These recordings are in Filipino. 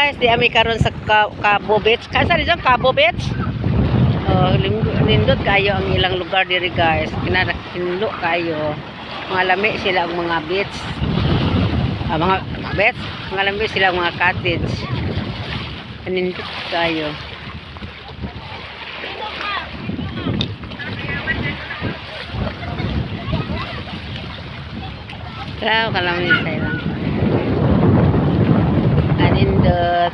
guys, di ami karon sa Cabo Beach. Kasa di Cabo Beach? Oh, lindot kayo ang ilang lugar diri guys. Kinarahindot kayo. Mga lami sila ang mga beach. Mga beach, mga lami sila ang mga cottage. Kanindot kayo. Tara, kalami sa ilang. Kanindot.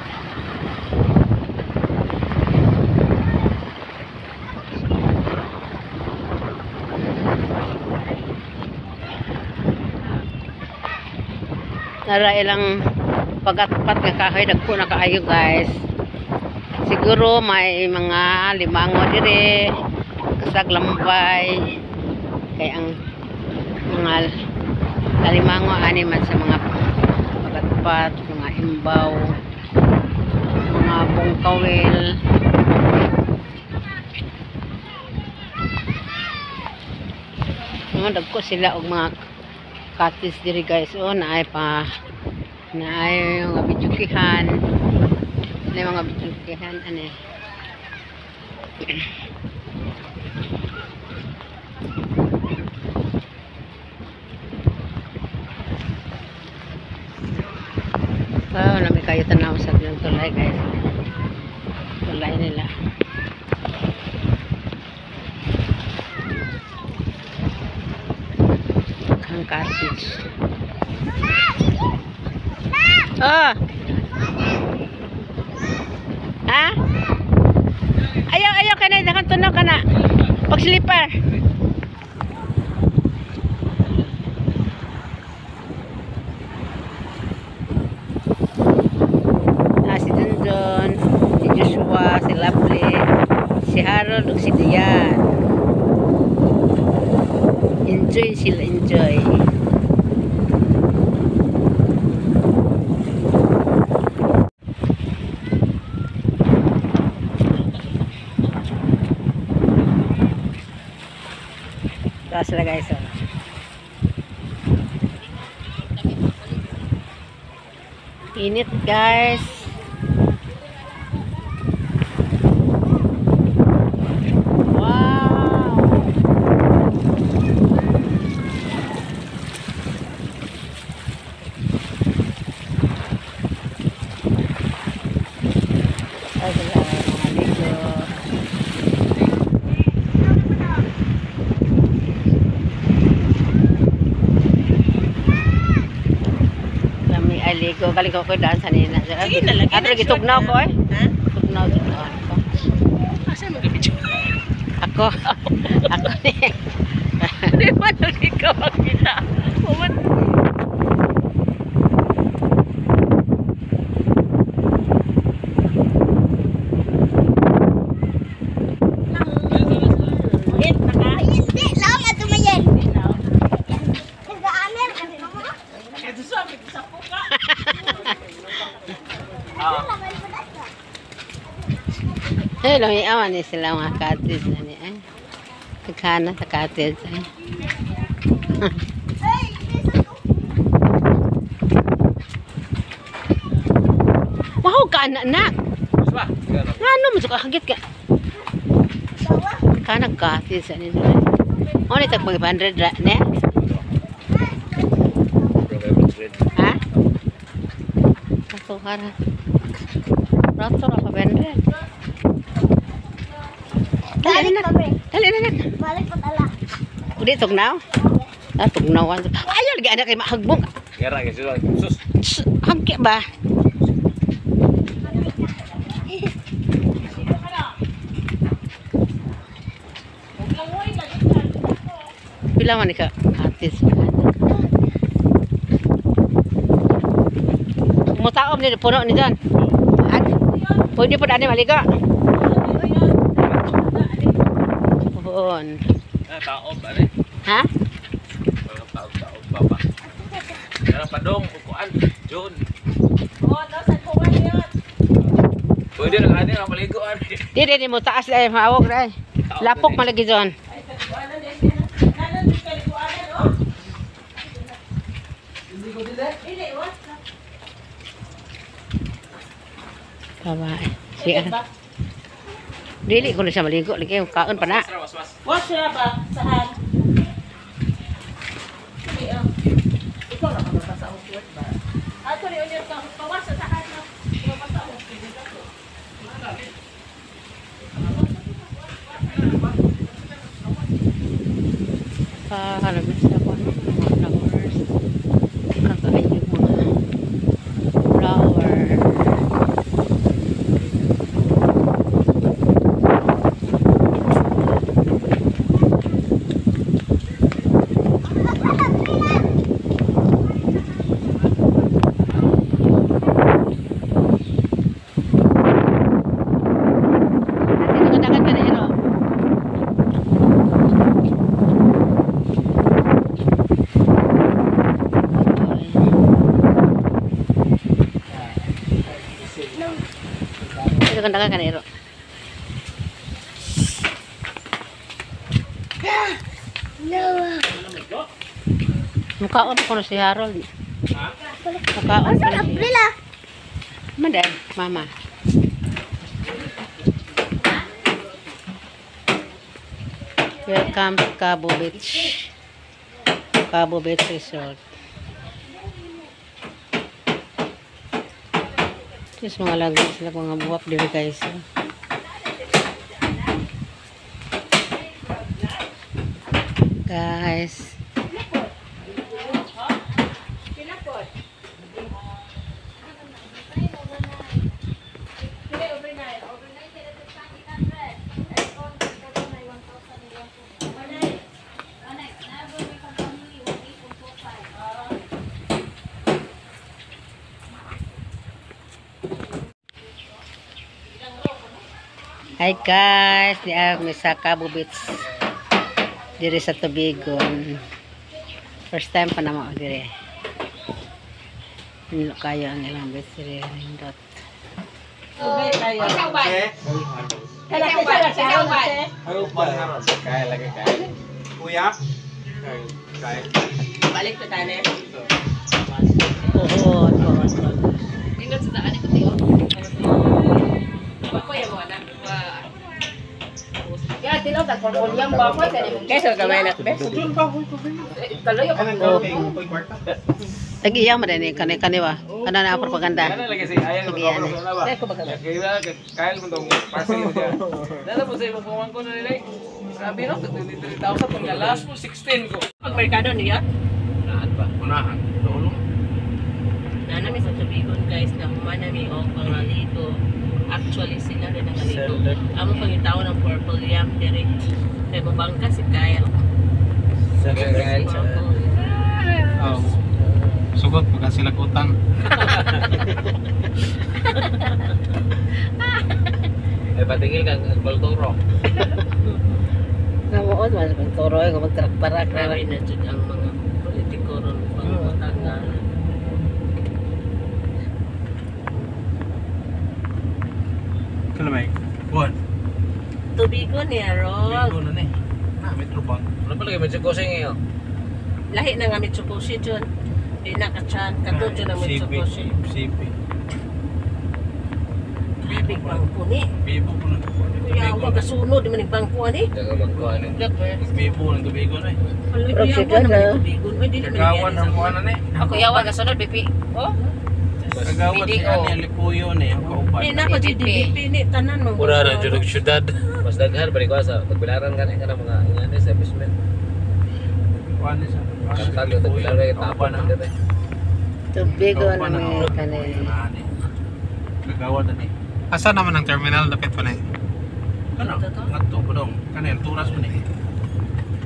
Nara ilang pag-atpat nga kahoy dagko na kaayo guys. Siguro may mga limango dire kasag lambay kay ang mga limango ani man sa mga pag-atpat, mga imbaw, mga bungkawil. Mga dagko sila og mga cottage diri guys. Oh, naay pa naay mga bidyukihan. Naay mga bidyukihan ani. Oh, nami kayo tanaw sa tulay guys. Tulay nila. Ang cottage. Oh. Ha? Ayaw ka na. Nakatunaw ka na. Pag-slipper. Si Dundon, si Joshua, si Lovely, si Harold, si Dian. Enjoy sila, enjoy. Taas sila guys. Init guys. Ligo galing ko daan sa nina. Sige na lagi. Ato gitugnaw ko eh. Ha? Tugnaw ko. Asa mo gibidyo? Ako ni. Di ba lagi ka makita? Umat. Hello, awan ni sila mga cottage na ni eh. Kagana sa cottage eh. Wow, ka anak. Ngano mo suka kagit ka? Kana cottage ani. Oh, ni tag 500 ne? Ha? Kasukar. Rato ra pa 500. Dali na. Balik pa tala. Udi tugnaw. Tugnawan. Ayaw lagi anak kay mahagbong. Kira guys, sus. Hagke ba? Pila man ka artist. Mutaom ni puno ni John. Pwede po dani maliga. Pohon. Taob ani. Ha? Taob baba. Kira padong ukuan, John. Oh, nasa kuwan yun. Pwede na ani ang maliguan. Di mo taas ay maawog ra. Lapok malagi John. Babae. Siya. Dili ko na siya maligo. Lagi yung kaon pa na. What's siya ba? Saan? Sige, ikaw na ka ba sa ukwet ba? Ato ni unyot ka. Pawas sa saan na. Pawas sa ukwet. Halabit sa ako. Mga flowers. Kakain yung mga flower. Dagat ka na yun, oh. Ito kan dagat ka na yun, oh. Mukhaon ko na si Harold. Mukhaon ko na si Madan, mama. Welcome to Cabo Beach. Cabo Beach Resort. Just mga lagi sila mga buwak dito guys. Guys. Hi guys, di kami sa Cabo Beach. Diri sa Tubigon. First time pa naman diri. Nilo kayo ang ilang beach diri nindot. Ubay tayo. Kaya lagi kaya. Kuya. Kaya. Balik to tane. Oo. Tingnan sa daan ko tiyo. Bako yan mo na. Ya, tinaw ta kon yang bako tani. Kaysa gamay na be. Kaloyo ko. Lagi yang madani kani ba? Kana na propaganda. Kana lagi si ayan Sige, yan. ba? Kaya ko ba gamay? Kaya mo tong parcel mo diyan. Dala po sa imong pamangko na nila. Sabi no, 23,000 pang last mo 16 ko. Pag merkado niya. Unahan pa. Unahan. Lolo. Na namin sa Tubigon guys na humanami o pangalito. Actually sila rin nakalito. Amo pangitaw ng purple yam direct. Kaya mabangka si Kyle. Sa kaya. Oh. Sugot pagka sila utang. Eh patingil kang Baltoro. Namuot mas pagturo ay magtarak-tarak Pero na. inadjud ang mga politiko ron pangutagan. Kalamay. Buwan. Tubigon niya ron. na ni. Na metro bank. Ano pala kay Mitsukoshi ngayon? Lahi na nga Mitsukoshi dyan. Di na ka-chan. Katod dyan ang Mitsukoshi. CP. Big bangko ni. Bibo po ng Kuya, huwag kasunod. Di man yung bangko ni. Taga bangkuan. Bibo ng tubigo na eh. Haloy, Pero kuya, si huwag naman Dada. yung Tubigon. Uy, di naman Kagawan yan ng sa- kuwan na ni. Ako yawan kasunod, Bipi. Oh? Kagawan si Ani Lipuyo ni ang kauban. Di na ko si DDP ni. Tanan mo. syudad. Mas daghan balik ko sa pagbilaran ka na mga ingani sa basement. Kuwan ni sa. Kantalo tagbilaran kay tapan ang dere. Tubigo na may kani. Kagawan na ni. Asa naman ang terminal dapat pa na eh? Ano? Ato ko dong. Kanel turas mo ni.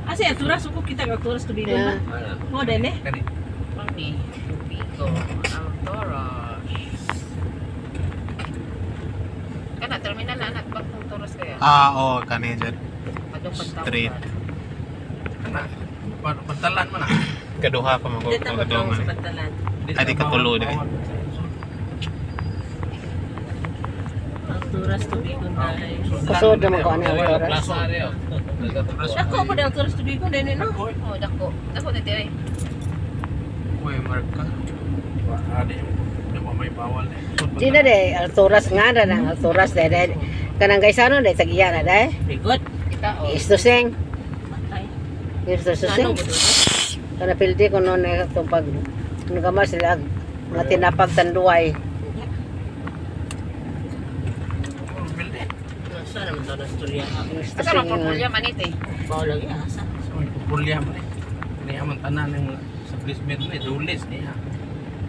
Asi, aturas ko kita ng aturas Tubigon Yeah. ba? Ana. Mo, din eh. Kani. Pangki. Tubigo. Aturas. Kana, terminal na anak. Bakong turas kaya? Oo, kani dyan. Street. Kana. Pantalan mo na. Kaduha pa mo Dito mo kadong sa Bantalan. Ay, di katulo din. Aturas Tubigon guys. Kasod naman ko ano ang oras. Plaza rin. Dako po ng aturas Tubigon din eh, no? Oh, dako. Dako dito eh. Uy, mark ka. Adi. Di mo may bawal eh. Sino de? Alturas nga na ng Alturas de. Kanang gaysano de tagiya na de. Bigot. Kita o. Istuseng. Matay. Istuseng. Ano ba Kana pildi ko noon ito pag nagamas sila mga tinapag tanduay. Nasa naman ito na storya. Istuseng yun. manite. Bawal lagi asa. So, may pupulya mo eh. Kaya man tanan ng sa placement mo eh, dulis niya.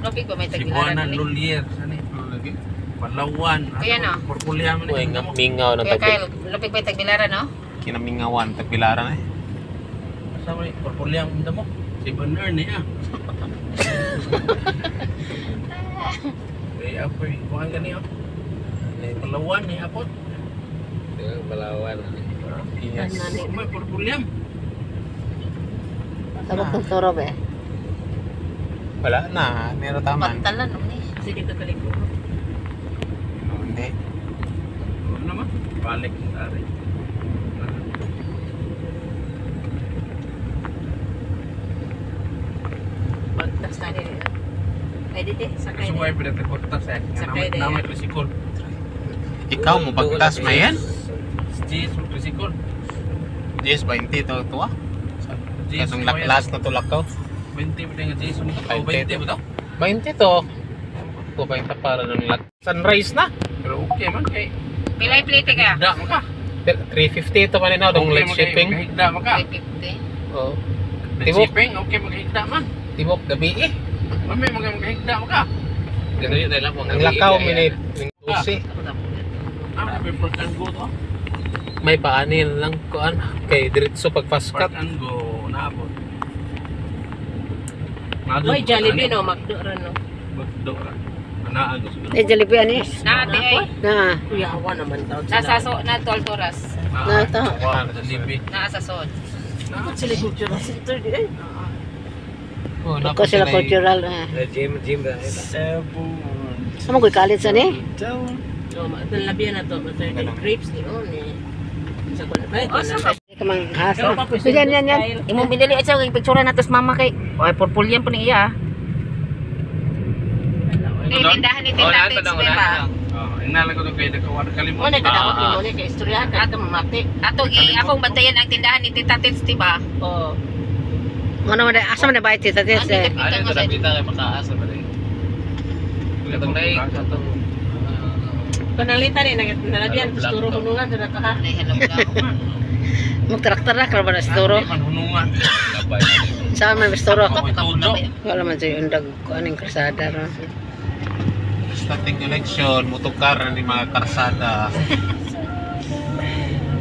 Lopig ba may Cebuana, Lulier, saan eh. Palawan. Kaya na. Pupulya mo Uy, eh. mingaw ng tagpi. lopig ba tagbilaran no? Kinamingawan, tagpilaran eh. Basta mo eh, pupulya mo mo. Si Banner niya. Eh, ako eh. Kuhaan ka niya. Palawan niya po. Malawan. Yes. May pupulya mo. Tabok ng toro be. Wala na, nero taman. Pantalan no ni. Sige ka kaliko. Hindi. Ano naman? Balik na rin. Pagtas na rin. Pwede din. Sakay Suway din. pinatipagtas eh. Sakay din. Namay trisikol. Ikaw mo pagtas mo yan? Jis mo trisikol. Yes, 20 to tuwa. Jis Kasong mo yan. last na tulak ko. 20 mo din nga Jis mo. O 20 20 mo daw? 20 to. Kupay ta para ng sunrise na. Pero okay man kay. Pilay plate ka. Higda mo ka. 350 to man na dong Okay light man kay, shipping. Higda mo ka. 350. Oh, Light Tibok. shipping, okay maghigda man. tibok gabi eh. Mami maghigda mo ka. Ganun yun lang. Ang lakaw minute 12. Ah, may park and go to. May paanin lang kuan kay diretso pag fast cut. Park and go naabot. Oy, Jollibee no, McDo ron no. Magdo ra. Anaan do siguro. Eh Jollibee ani. Naati ay. Na. Kuyawa naman daw. Nasa so na Toltoras. Na ito. Jollibee. Nasa sod. Naabot Sila cultural center di ay. Oh, Ako sila cultural. Gym na. Amo koy college ani? So, labihan na to, but grapes ni on eh. Sa kon. Ay, Kamang hasa. So yan. Imong binili at sa picture na tos mama kay. Ay purpulyan po ni iya. Kay tindahan ni Tita Tits ba? Inalang ko to kay nakawar Mo kalimutan. na kadawat ni mo ni kay istorya ka ato mamati. Ato akong bantayan ang tindahan ni Tita Tits ba? Oo. Ano man asa man bayad tita tes eh. Ano ito na pita kay makaasa ba rin? Katong naik, katong... Panalita ni nalabyan turo hunungan sa ka. Ay hello Mo traktor na karo ba storo. Man hunungan. Labay. Sa man storo. Tudo. Wala man sa undag kuaning kalsada ro. Stating election, mutukar ni mga karsada.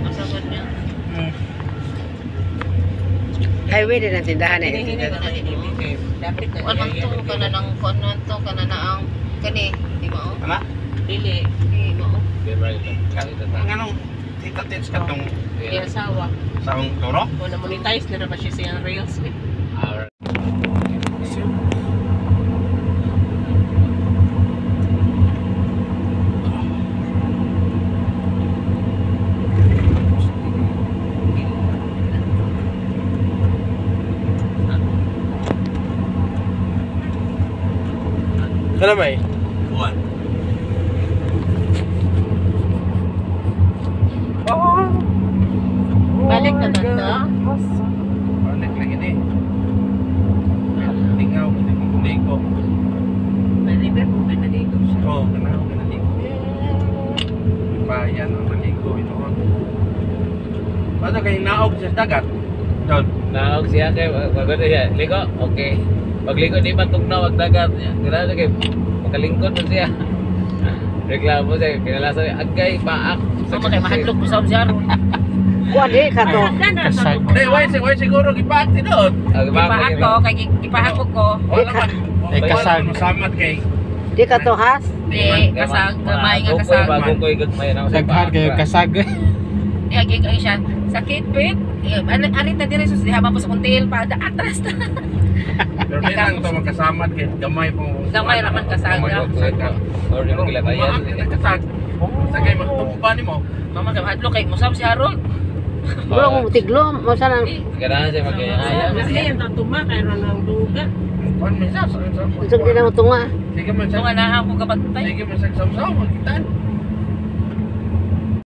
Masabot niya. Highway din ang tindahan eh. Dapat na. Ano to kana nang kono to kana na ang kani, di ba? Ana? Dili, di ba? Ang anong tita tips ka tong Kaya asawa. sa akong turo? Kung na-monetize na ba siya siyang reels eh. Ano ba eh? Buwan. Balik na tanda. Balik lagi ni. Tingaw, hindi mo kuligo. Nalibre po ba naligo siya? Oo, ganaw ka naligo. Bayan ang naligo ito. Paano kayo naog sa dagat? Doon. Naog siya kay magod siya. Ligo, okay. Pagligo di pa tugnaw wag dagat niya. Dira kay makalingkod man siya. Reklamo siya, kinalasa niya, agay paak. Sa mga mahadlok mo sa siya. Kuan di kato. Kasag. Hindi, why siguro kipati doon? Ipahan ko, kay ipahan ko. Wala man. Eh, kasag. Masamat kay. Di kato has. Di, kasag, gamay nga kasag. Bagong ko'y gagmay na Daghan kayo kasag. Di, agay kayo siya. Sakit, pit. Arit na dire, sus, di habang po sa kuntil, pa, atras na. Pero di lang ito magkasamat kay gamay po. Gamay raman kasag. Or di mo kilatayan. Kasag. Sa kayo magtumpa ni mo. Mama, mahadlok kay musab si Harold. Bro mo tiglom mo sana. Ganahan siya magkaya. Kasi yan, tatuma, kaya nang duga. Pan mesa sa Unsog din mo tunga. Sige man Kung sa anahan ko kapantay. sige man sa samsaw, magkitaan.